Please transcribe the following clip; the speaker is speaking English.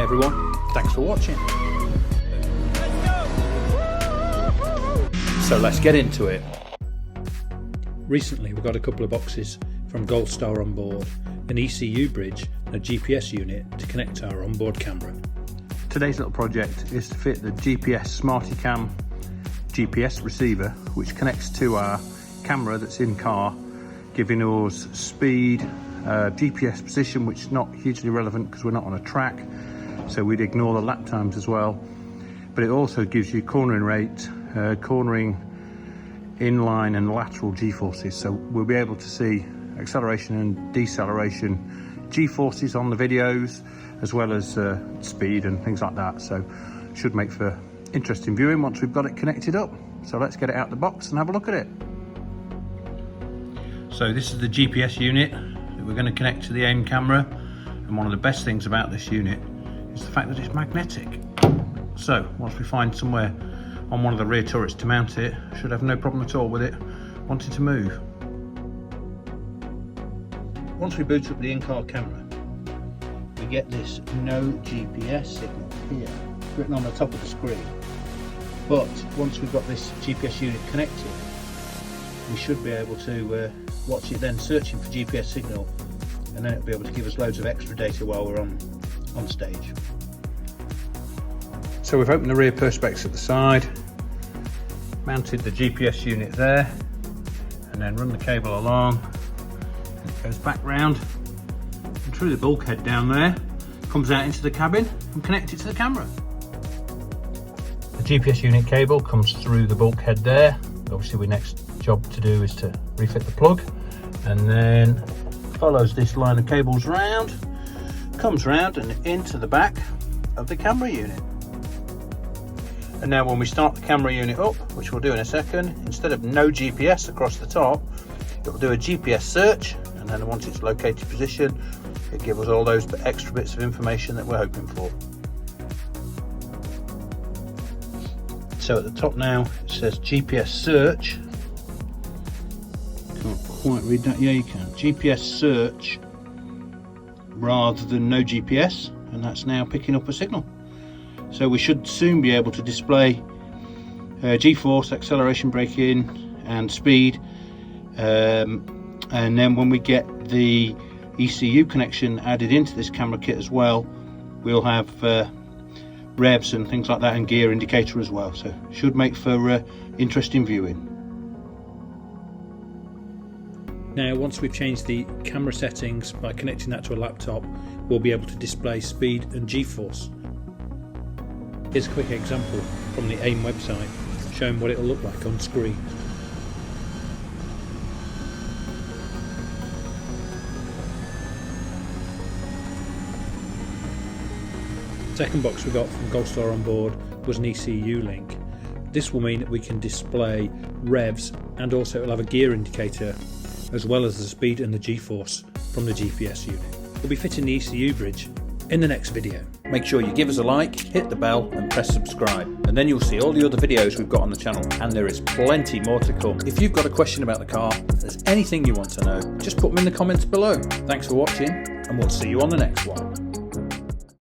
Hi everyone, thanks for watching. So let's get into it. Recently we got a couple of boxes from Gold Star on board, an ECU bridge and a GPS unit to connect to our onboard camera. Today's little project is to fit the GPS SmartyCam GPS receiver, which connects to our camera that's in car, giving us speed, GPS position, which is not hugely relevant because we're not on a track, so we'd ignore the lap times as well. But it also gives you cornering rate, cornering, inline and lateral G-forces, so we'll be able to see acceleration and deceleration G-forces on the videos, as well as speed and things like that. So should make for interesting viewing once we've got it connected up. So let's get it out the box and have a look at it. So this is the GPS unit that we're going to connect to the AIM camera, and one of the best things about this unit is the fact that it's magnetic. So once we find somewhere on one of the rear turrets to mount it, should have no problem at all with it wanting to move. Once we boot up the in-car camera, we get this no GPS signal here written on the top of the screen. But once we've got this GPS unit connected, we should be able to watch it then searching for GPS signal, and then it'll be able to give us loads of extra data while we're on stage. So we've opened the rear perspex at the side, mounted the GPS unit there, and then run the cable along, and it goes back round and through the bulkhead down there, comes out into the cabin and connect it to the camera. The GPS unit cable comes through the bulkhead there. Obviously our next job to do is to refit the plug, and then follows this line of cables round, comes round and into the back of the camera unit. And now when we start the camera unit up, which we'll do in a second, instead of no GPS across the top, it will do a GPS search, and then once it's located position, it gives us all those extra bits of information that we're hoping for. So at the top now it says GPS search. Can't quite read that. Yeah, you can. GPS search rather than no GPS, and that's now picking up a signal. So we should soon be able to display G-force, acceleration, braking and speed, and then when we get the ECU connection added into this camera kit as well, we'll have revs and things like that, and gear indicator as well. So should make for interesting viewing. Now once we've changed the camera settings by connecting that to a laptop, we'll be able to display speed and G-force. Here's a quick example from the AIM website showing what it'll look like on screen. The second box we got from Gold Star on board was an ECU link. This will mean that we can display revs, and also it'll have a gear indicator as well as the speed and the G-force from the GPS unit. We'll be fitting the ECU bridge in the next video. Make sure you give us a like, hit the bell and press subscribe, and then you'll see all the other videos we've got on the channel, and there is plenty more to come. If you've got a question about the car, if there's anything you want to know, just put them in the comments below. Thanks for watching, and we'll see you on the next one.